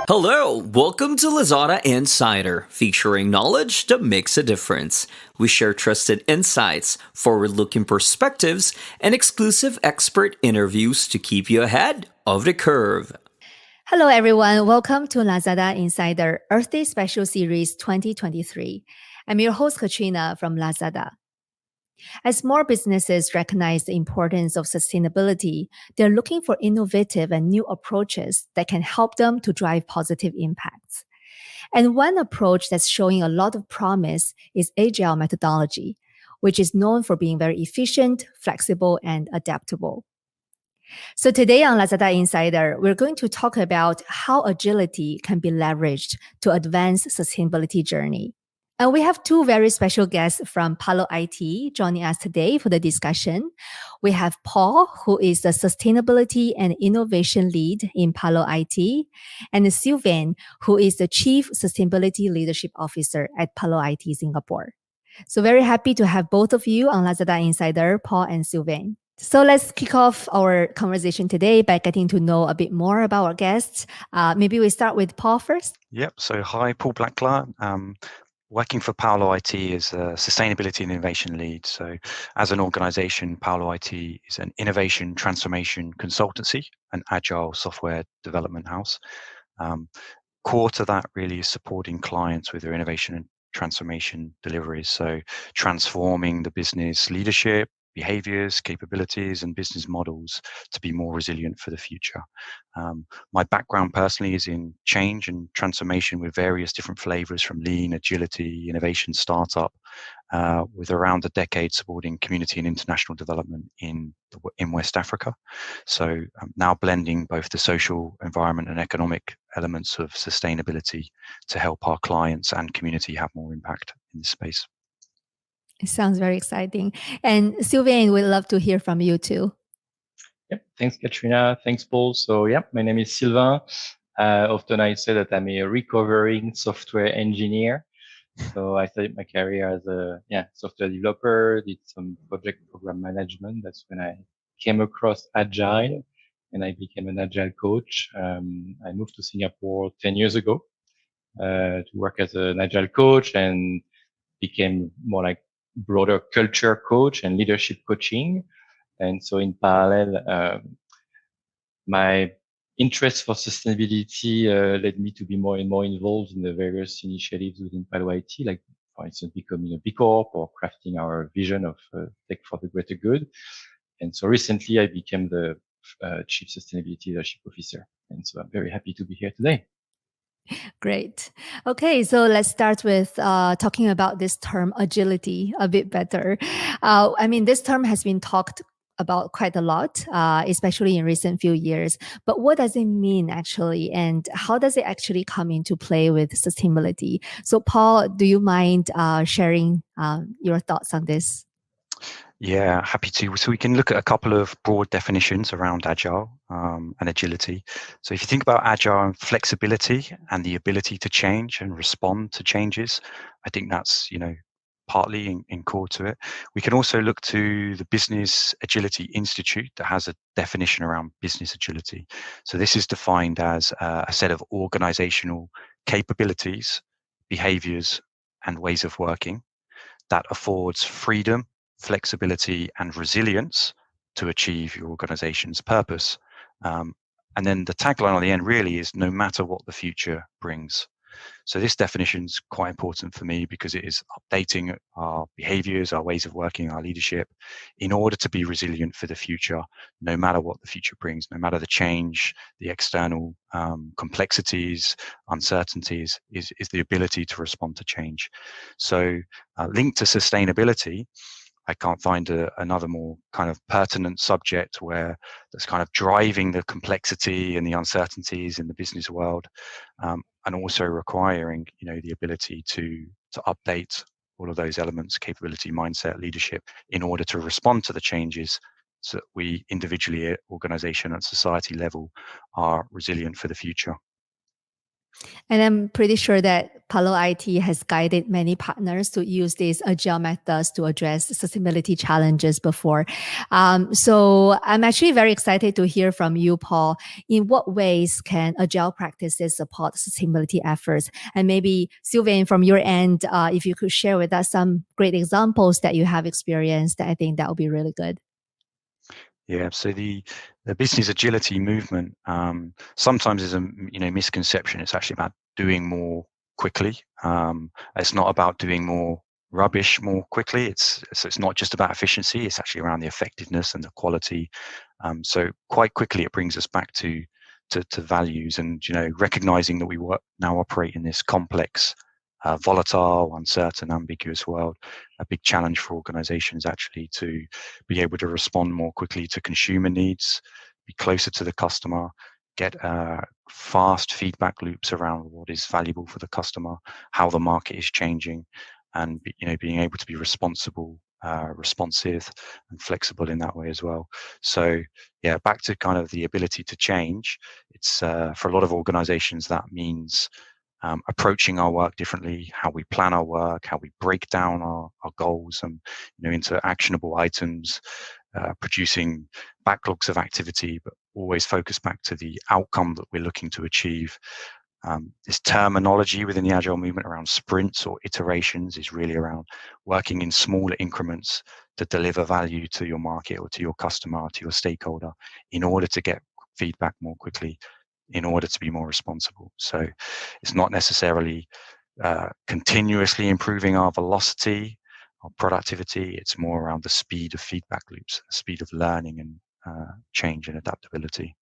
Hello, welcome to Lazada Insider, featuring knowledge that makes a difference. We share trusted insights, forward-looking perspectives, and exclusive expert interviews to keep you ahead of the curve. Hello, everyone. Welcome to Lazada Insider Earth Day Special Series 2023. I'm your host, Katrina from Lazada. As more businesses recognize the importance of sustainability, they're looking for innovative and new approaches that can help them to drive positive impacts. And one approach that's showing a lot of promise is Agile methodology, which is known for being very efficient, flexible, and adaptable. So today on Lazada Insider, we're going to talk about how agility can be leveraged to advance sustainability journey. And we have two very special guests from PALO IT joining us today for the discussion. We have Paul, who is the Sustainability and Innovation Lead in PALO IT, and Sylvain, who is the Chief Sustainability Leadership Officer at PALO IT Singapore. So very happy to have both of you on Lazada Insider, Paul and Sylvain. So let's kick off our conversation today by getting to know a bit more about our guests. Maybe we start with Paul first. Yep. So hi, Paul Blackler. Working for PALO IT as a sustainability and innovation lead. So as an organization, PALO IT is an innovation transformation consultancy, an agile software development house. Core to that really is supporting clients with their innovation and transformation deliveries. So transforming the business leadership, behaviors, capabilities, and business models to be more resilient for the future. My background personally is in change and transformation with various different flavors from lean, agility, innovation, startup, with around a decade supporting community and international development in West Africa. So now blending both the social, environment, and economic elements of sustainability to help our clients and community have more impact in this space. It sounds very exciting. And Sylvain, we'd love to hear from you too. Yep. Thanks, Katrina. Thanks, Paul. So, my name is Sylvain. Often I say that I'm a recovering software engineer. So I started my career as a software developer, did some project program management. That's when I came across Agile and I became an Agile coach. I moved to Singapore 10 years ago to work as an Agile coach and became more like broader culture coach and leadership coaching. And so in parallel, my interest for sustainability led me to be more and more involved in the various initiatives within PALO IT, like, for instance, becoming a B Corp or crafting our vision of tech for the greater good. And so recently I became the Chief Sustainability Leadership Officer. And so I'm very happy to be here today. Great. Okay, so let's start with talking about this term agility a bit better. This term has been talked about quite a lot, especially in recent few years. But what does it mean actually? And how does it actually come into play with sustainability? So Paul, do you mind sharing your thoughts on this? Yeah, happy to. So we can look at a couple of broad definitions around Agile and agility. So if you think about Agile and flexibility and the ability to change and respond to changes, I think that's, partly in core to it. We can also look to the Business Agility Institute that has a definition around business agility. So this is defined as a set of organizational capabilities, behaviors, and ways of working that affords freedom, flexibility, and resilience to achieve your organization's purpose. And then the tagline on the end really is no matter what the future brings. So this definition is quite important for me because it is updating our behaviors, our ways of working, our leadership in order to be resilient for the future, no matter what the future brings, no matter the change, the external complexities, uncertainties, is the ability to respond to change. So linked to sustainability, I can't find another more kind of pertinent subject where that's kind of driving the complexity and the uncertainties in the business world, and also requiring, the ability to update all of those elements, capability, mindset, leadership, in order to respond to the changes so that we individually, at organization and society level, are resilient for the future. And I'm pretty sure that Palo IT has guided many partners to use these agile methods to address sustainability challenges before. So I'm actually very excited to hear from you, Paul. In what ways can agile practices support sustainability efforts? And maybe Sylvain, from your end, if you could share with us some great examples that you have experienced, I think that would be really good. Yeah, so the business agility movement sometimes is a misconception. It's actually about doing more quickly. It's not about doing more rubbish more quickly. It's not just about efficiency. It's actually around the effectiveness and the quality. So quite quickly, it brings us back to values and recognizing that we now operate in this complex, volatile, uncertain, ambiguous world. A big challenge for organizations actually to be able to respond more quickly to consumer needs, be closer to the customer, get fast feedback loops around what is valuable for the customer, how the market is changing, and being able to be responsive and flexible in that way as well. So yeah, back to kind of the ability to change. It's for a lot of organizations that means approaching our work differently, how we plan our work, how we break down our goals and into actionable items, producing backlogs of activity, but always focus back to the outcome that we're looking to achieve. This terminology within the Agile movement around sprints or iterations is really around working in smaller increments to deliver value to your market or to your customer or to your stakeholder in order to get feedback more quickly, in order to be more responsible. So it's not necessarily continuously improving our velocity, our productivity. It's more around the speed of feedback loops, the speed of learning and change and adaptability.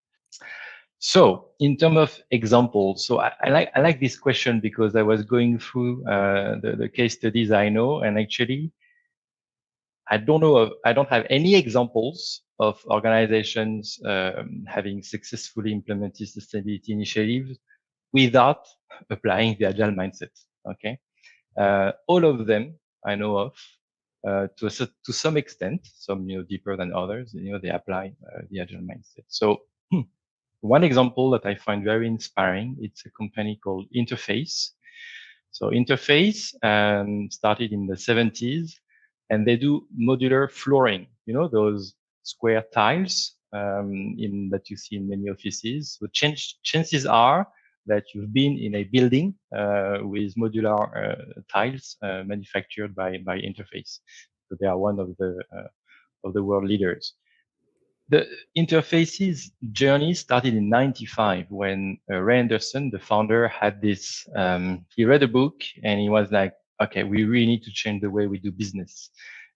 So in terms of examples, so I like this question because I was going through the case studies I know, and actually I don't have any examples of organizations having successfully implemented sustainability initiatives without applying the agile mindset. Okay, all of them I know of to some extent, some deeper than others. They apply the agile mindset. So one example that I find very inspiring, it's a company called Interface. So Interface started in the 70s, and they do modular flooring. Those square tiles that you see in many offices. So chances are that you've been in a building with modular tiles manufactured by Interface. So they are one of the world leaders. The Interface's journey started in 95 when Ray Anderson, the founder, had this, he read a book and he was like, okay, we really need to change the way we do business.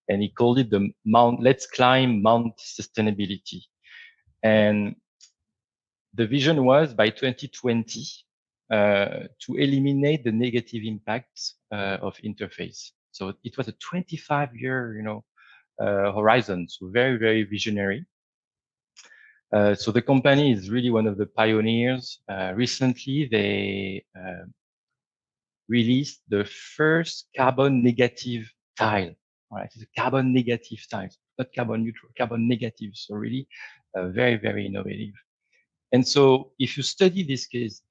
And he called it the Let's Climb Mount Sustainability. And the vision was by 2020 to eliminate the negative impact of Interface. So it was a 25-year, horizon. So very, very visionary. So the company is really one of the pioneers. Recently, they released the first carbon negative tile. All right, it's a carbon negative tile, not carbon neutral, carbon negative. So really, very, very innovative. And so, if you study this case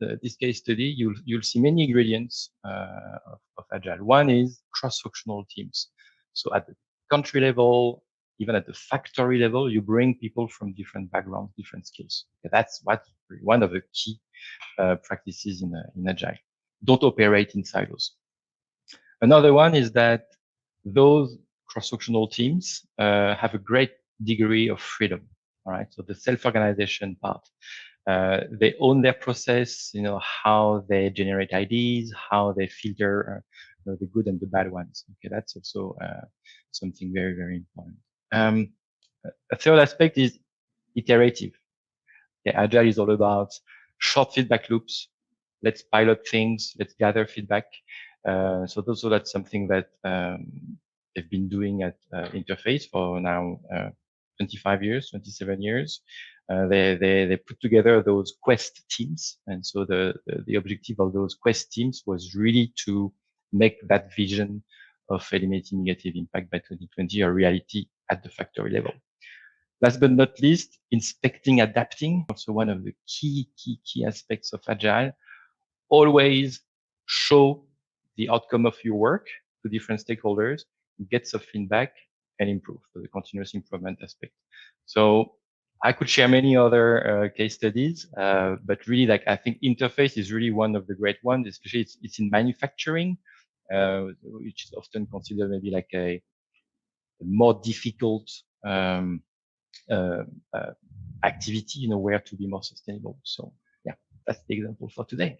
study, you'll see many ingredients of Agile. One is cross-functional teams. So at the country level, even at the factory level, you bring people from different backgrounds, different skills. That's one of the key practices in Agile. Don't operate in silos. Another one is that those cross-functional teams have a great degree of freedom. All right, so the self-organization part. They own their process, how they generate ideas, how they filter the good and the bad ones. Okay, that's also something very, very important. A third aspect is iterative. Yeah, Agile is all about short feedback loops. Let's pilot things. Let's gather feedback. So that's something that they've been doing at Interface for now 25 years, 27 years. They put together those quest teams, and so the objective of those quest teams was really to make that vision of eliminating negative impact by 2020 a reality at the factory level. Last but not least, inspecting, adapting, also one of the key aspects of Agile. always show the outcome of your work to different stakeholders, get some feedback, and improve. So the continuous improvement aspect. So I could share many other case studies, but really, like, I think interface is really one of the great ones, especially it's in manufacturing, which is often considered maybe like a more difficult uh, uh, activity, where to be more sustainable. So yeah, that's the example for today.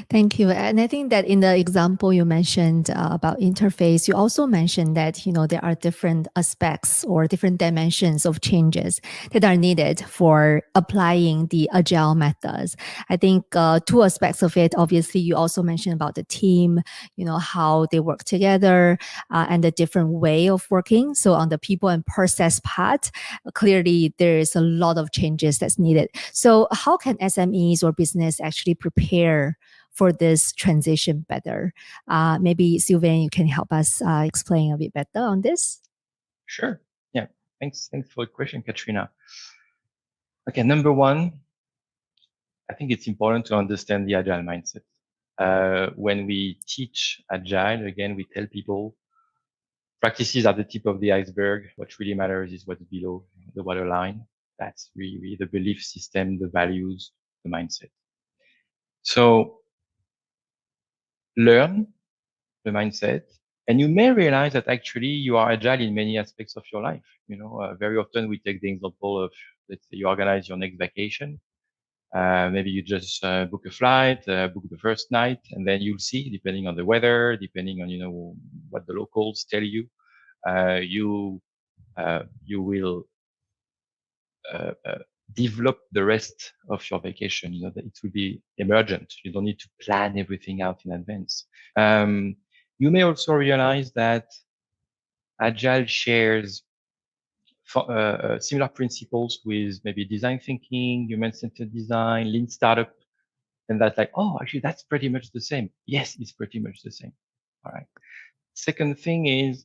Thank you. And I think that in the example you mentioned about interface, you also mentioned that, there are different aspects or different dimensions of changes that are needed for applying the agile methods. I think two aspects of it, obviously, you also mentioned about the team, how they work together and the different way of working. So on the people and process part, clearly there is a lot of changes that's needed. So how can SMEs or business actually prepare for this transition better? Maybe Sylvain, you can help us explain a bit better on this. Sure. Yeah. Thanks for the question, Katrina. Okay. Number one, I think it's important to understand the agile mindset. When we teach agile, again, we tell people practices are the tip of the iceberg. What really matters is what's below the waterline. That's really the belief system, the values, the mindset. So learn the mindset, and you may realize that actually you are agile in many aspects of your life. Very often we take the example of, let's say, you organize your next vacation. Maybe you just book a flight, book the first night, and then you'll see, depending on the weather, depending on what the locals tell you, you will develop the rest of your vacation. That it will be emergent. You don't need to plan everything out in advance. You may also realize that Agile shares similar principles with maybe design thinking, human-centered design, lean startup, and that's like, oh, actually, that's pretty much the same. Yes, it's pretty much the same. All right. Second thing is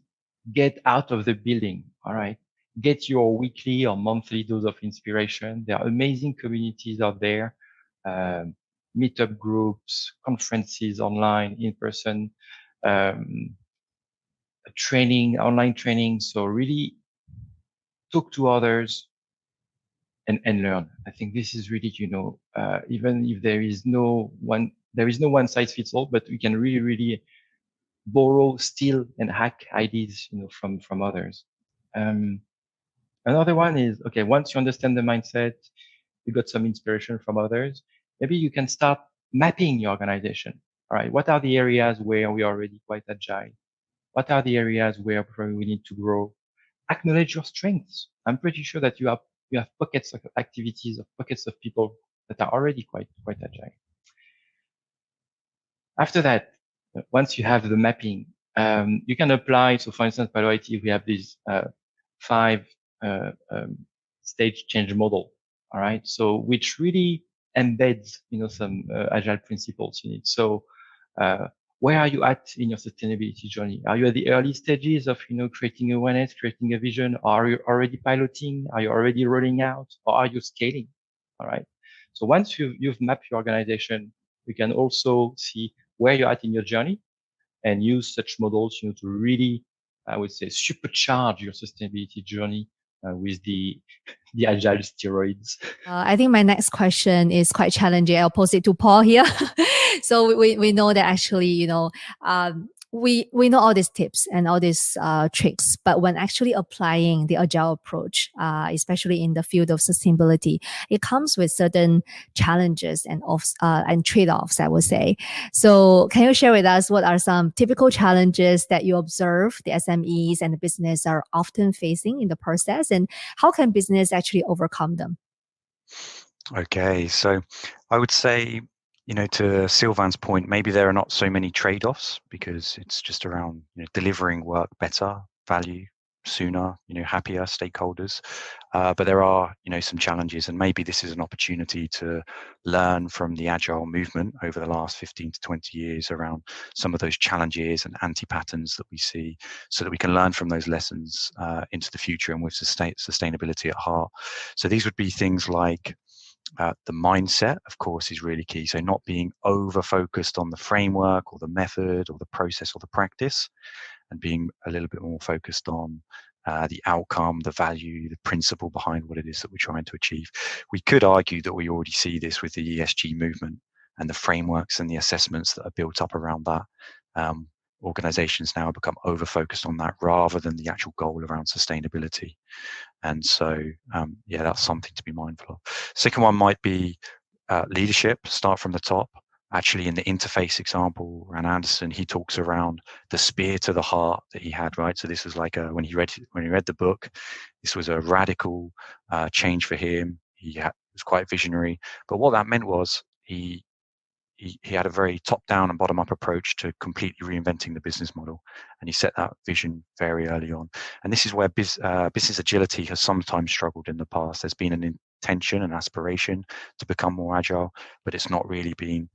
get out of the building. All right. Get your weekly or monthly dose of inspiration. There are amazing communities out there, meetup groups, conferences online, in person, training, online training. So really talk to others and learn. I think this is really, even if there is no one size fits all, but we can really, really borrow, steal, and hack ideas, from others. Another one is, okay, once you understand the mindset, you got some inspiration from others, maybe you can start mapping your organization. All right, what are the areas where we are already quite agile? What are the areas where probably we need to grow? Acknowledge your strengths. I'm pretty sure that you have pockets of activities, of pockets of people that are already quite agile. After that, once you have the mapping, you can apply. So for instance, PALO IT, we have these 5 stage change model. All right. So which really embeds, some agile principles in it. So where are you at in your sustainability journey? Are you at the early stages of, creating awareness, creating a vision? Are you already piloting? Are you already rolling out? Or are you scaling? All right. So once you've mapped your organization, you can also see where you're at in your journey and use such models, to really, I would say, supercharge your sustainability journey with the agile steroids. I think my next question is quite challenging. I'll pose it to Paul here. So we know that actually, we know all these tips and all these tricks, but when actually applying the agile approach, especially in the field of sustainability, it comes with certain challenges and trade-offs, I would say. So can you share with us what are some typical challenges that you observe the SMEs and the business are often facing in the process, and how can business actually overcome them? Okay, so I would say, to Sylvain's point, maybe there are not so many trade-offs because it's just around delivering work better, value sooner, happier stakeholders. But there are, some challenges, and maybe this is an opportunity to learn from the Agile movement over the last 15 to 20 years around some of those challenges and anti-patterns that we see, so that we can learn from those lessons into the future and with sustainability at heart. So these would be things like The mindset, of course, is really key. So not being over-focused on the framework or the method or the process or the practice, and being a little bit more focused on the outcome, the value, the principle behind what it is that we're trying to achieve. We could argue that we already see this with the ESG movement and the frameworks and the assessments that are built up around that. Organizations now become over-focused on that rather than the actual goal around sustainability. And so, that's something to be mindful of. Second one might be leadership, start from the top. Actually, in the interface example, Ran Anderson, he talks around the spear to the heart that he had, right? So this was like when he read the book, this was a radical change for him. Was quite visionary, but what that meant was he had a very top-down and bottom-up approach to completely reinventing the business model, and he set that vision very early on. And this is where business agility has sometimes struggled in the past. There's been an intention and aspiration to become more agile, but it's not really been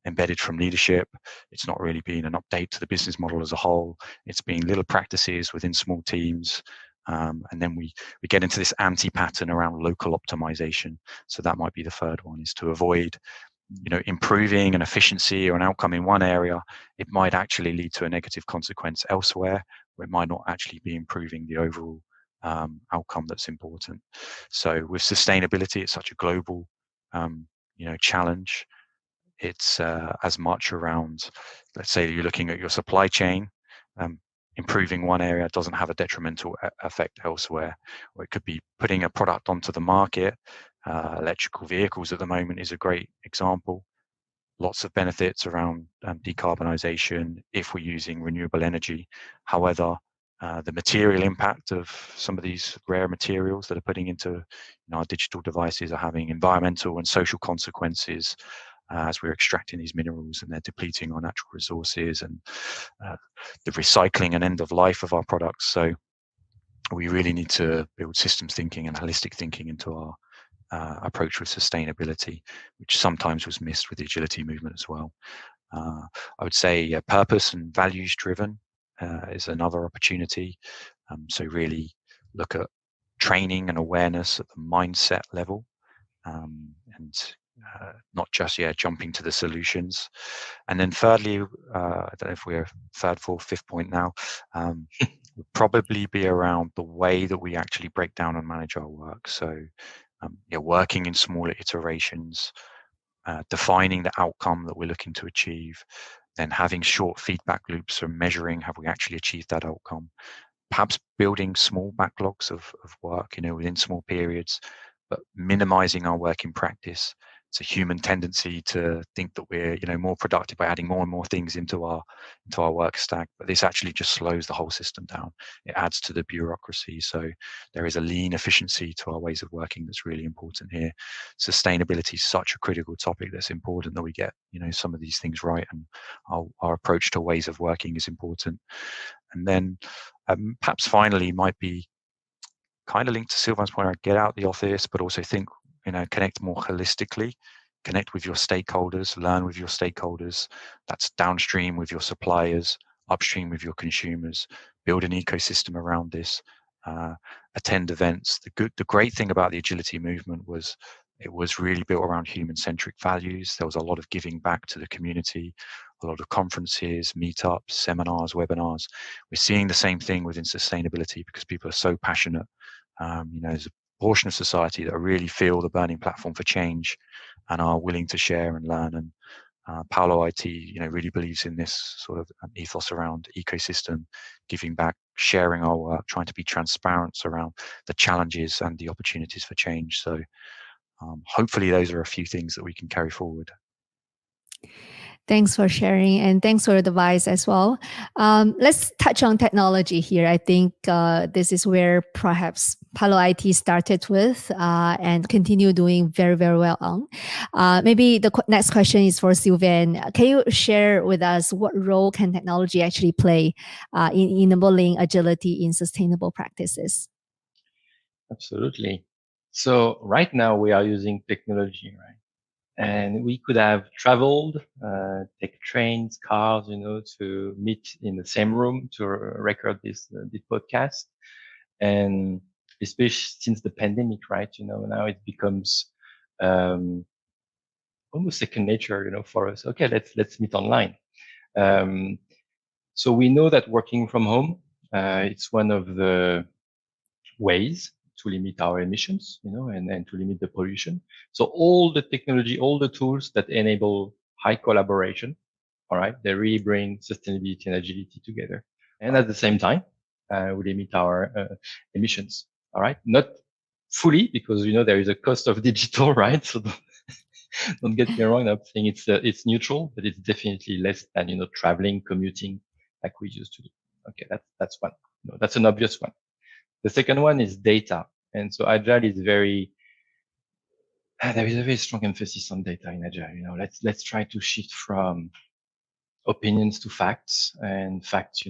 embedded from leadership. It's not really been an update to the business model as a whole. It's been little practices within small teams. And then we get into this anti-pattern around local optimization. So that might be the third one, is to avoid improving an efficiency or an outcome in one area. It might actually lead to a negative consequence elsewhere, where it might not actually be improving the overall outcome that's important. So with sustainability, it's such a global challenge. It's as much around, let's say you're looking at your supply chain, improving one area doesn't have a detrimental effect elsewhere. Or it could be putting a product onto the market. Electrical vehicles at the moment is a great example. Lots of benefits around decarbonisation if we're using renewable energy. However, the material impact of some of these rare materials that are putting into our digital devices are having environmental and social consequences as we're extracting these minerals, and they're depleting our natural resources and the recycling and end of life of our products. So we really need to build systems thinking and holistic thinking into our approach with sustainability, which sometimes was missed with the agility movement as well. I would say purpose and values driven is another opportunity. So really look at training and awareness at the mindset level, and not just jumping to the solutions. And then thirdly, I don't know if we're third, fourth, fifth point now, would probably be around the way that we actually break down and manage our work. So working in smaller iterations, defining the outcome that we're looking to achieve, then having short feedback loops and measuring have we actually achieved that outcome. Perhaps building small backlogs of work, within small periods, but minimizing our work in practice. It's a human tendency to think that we're, more productive by adding more and more things into our work stack, but this actually just slows the whole system down. It adds to the bureaucracy. So there is a lean efficiency to our ways of working that's really important here. Sustainability is such a critical topic that's important that we get, some of these things right, and our approach to ways of working is important. And then perhaps finally might be kind of linked to Sylvain's point around get out the office, but also think, connect more holistically, connect with your stakeholders, learn with your stakeholders. That's downstream with your suppliers, upstream with your consumers, build an ecosystem around this, attend events. The great thing about the agility movement was it was really built around human-centric values. There was a lot of giving back to the community, a lot of conferences, meetups, seminars, webinars. We're seeing the same thing within sustainability because people are so passionate. There's a portion of society that really feel the burning platform for change and are willing to share and learn. And PALO IT, really believes in this sort of ethos around ecosystem, giving back, sharing our work, trying to be transparent around the challenges and the opportunities for change. So hopefully those are a few things that we can carry forward. Thanks for sharing, and thanks for the advice as well. Let's touch on technology here. I think this is where perhaps PALO IT started with and continue doing very, very well on. Maybe the next question is for Sylvain. Can you share with us what role can technology actually play in enabling agility in sustainable practices? Absolutely. So right now we are using technology, right? And we could have traveled, take trains, cars, to meet in the same room to record this podcast. And especially since the pandemic, right? Now it becomes almost second nature, for us. Okay, let's meet online. So we know that working from home, it's one of the ways to limit our emissions, and to limit the pollution. So all the technology, all the tools that enable high collaboration, all right, they really bring sustainability and agility together. And at the same time, we limit our emissions, all right? Not fully, because, there is a cost of digital, right? So don't get me wrong. I'm saying it's neutral, but it's definitely less than, traveling, commuting like we used to do. Okay, that's one. That's an obvious one. The second one is data. And so Agile is there is a very strong emphasis on data in Agile. Let's try to shift from opinions to facts, and facts,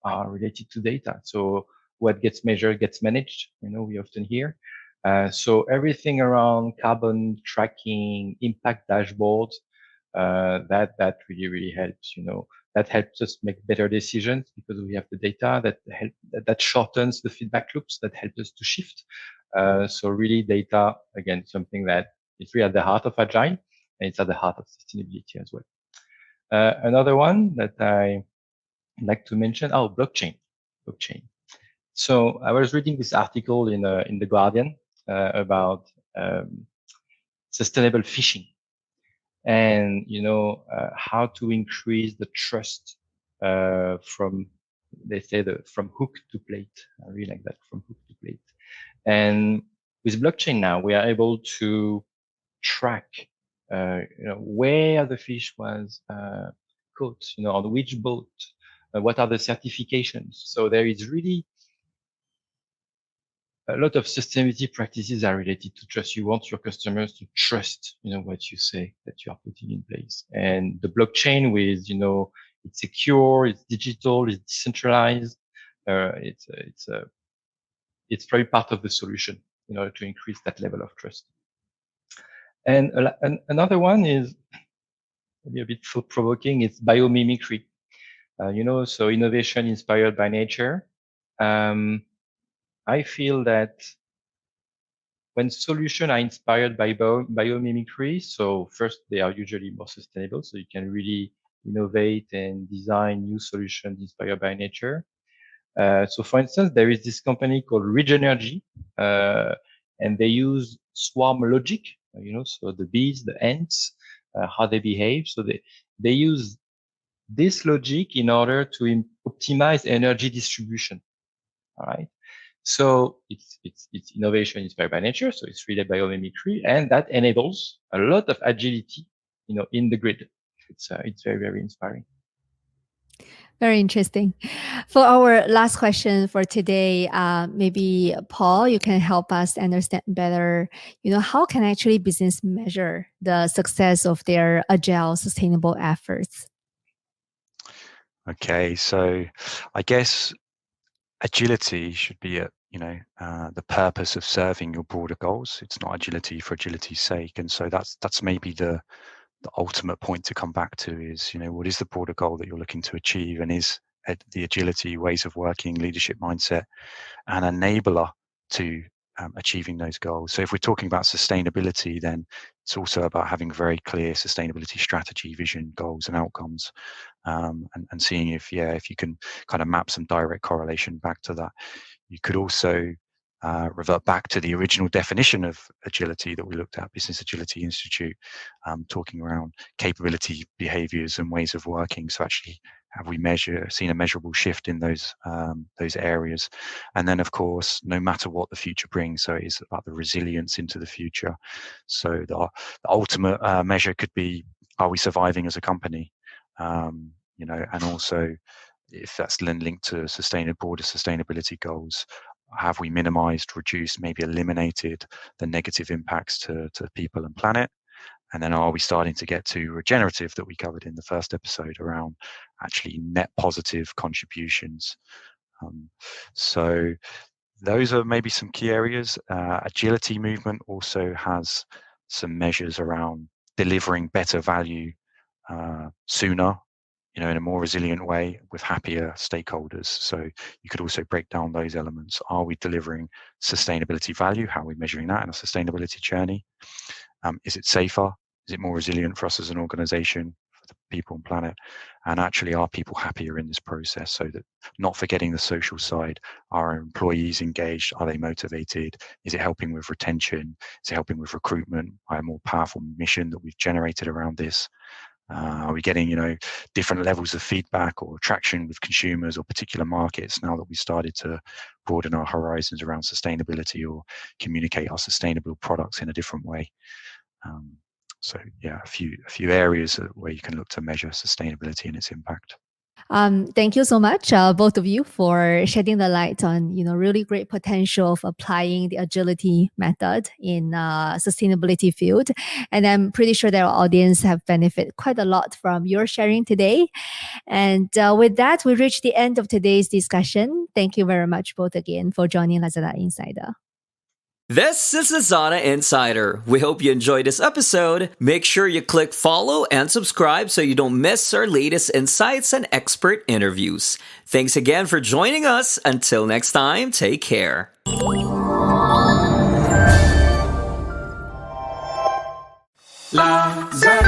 are related to data. So what gets measured gets managed, we often hear. So everything around carbon tracking, impact dashboards, that really helps, that helps us make better decisions because we have the data that shortens the feedback loops that help us to shift. So really data, again, something that is really at the heart of Agile, and it's at the heart of sustainability as well. Another one that I like to mention, blockchain. So I was reading this article in the Guardian about sustainable fishing, and how to increase the trust from, they say, from hook to plate. I really like that, from hook to plate. And with blockchain now, we are able to track where the fish was caught, on which boat, what are the certifications. So there is really a lot of sustainability practices are related to trust. You want your customers to trust, what you say that you are putting in place. And the blockchain with, it's secure, it's digital, it's decentralized. It's probably part of the solution in order to increase that level of trust. And another one is maybe a bit thought-provoking. It's biomimicry. So innovation inspired by nature. I feel that when solutions are inspired by biomimicry, so first, they are usually more sustainable. So you can really innovate and design new solutions inspired by nature. So for instance, there is this company called Regenergy, and they use swarm logic, so the bees, the ants, how they behave. So they use this logic in order to optimize energy distribution. All right. So it's innovation inspired by nature. So it's really biomimicry, and that enables a lot of agility, in the grid. It's very, very inspiring. Very interesting. For our last question for today, maybe Paul, you can help us understand better, how can actually business measure the success of their agile sustainable efforts? Okay, so I guess agility should be at the purpose of serving your broader goals. It's not agility for agility's sake, and so that's maybe the ultimate point to come back to is, what is the broader goal that you're looking to achieve, and is the agility, ways of working, leadership mindset an enabler to achieving those goals. So if we're talking about sustainability, then it's also about having very clear sustainability strategy, vision, goals, and outcomes, and seeing if you can kind of map some direct correlation back to that. You could also revert back to the original definition of agility that we looked at, Business Agility Institute, talking around capability, behaviors, and ways of working. So actually, have we seen a measurable shift in those areas? And then, of course, no matter what the future brings, so it is about the resilience into the future. So the ultimate measure could be, are we surviving as a company? And also, if that's then linked to broader sustainability goals, have we minimized, reduced, maybe eliminated the negative impacts to people and planet? And then are we starting to get to regenerative that we covered in the first episode around actually net positive contributions? So those are maybe some key areas. Agility movement also has some measures around delivering better value sooner, in a more resilient way with happier stakeholders. So you could also break down those elements. Are we delivering sustainability value? How are we measuring that in a sustainability journey? Is it safer? Is it more resilient for us as an organization, for the people and planet? And actually, are people happier in this process? So that, not forgetting the social side, are our employees engaged? Are they motivated? Is it helping with retention? Is it helping with recruitment by a more powerful mission that we've generated around this? Are we getting, different levels of feedback or traction with consumers or particular markets now that we started to broaden our horizons around sustainability or communicate our sustainable products in a different way? So yeah, a few areas where you can look to measure sustainability and its impact. Thank you so much, both of you, for shedding the light on really great potential of applying the agility method in sustainability field. And I'm pretty sure that our audience have benefited quite a lot from your sharing today. And with that, we reach the end of today's discussion. Thank you very much, both again, for joining Lazada Insider. This is Lazada Insider. We hope you enjoyed this episode. Make sure you click follow and subscribe so you don't miss our latest insights and expert interviews. Thanks again for joining us. Until next time, take care. Lazada.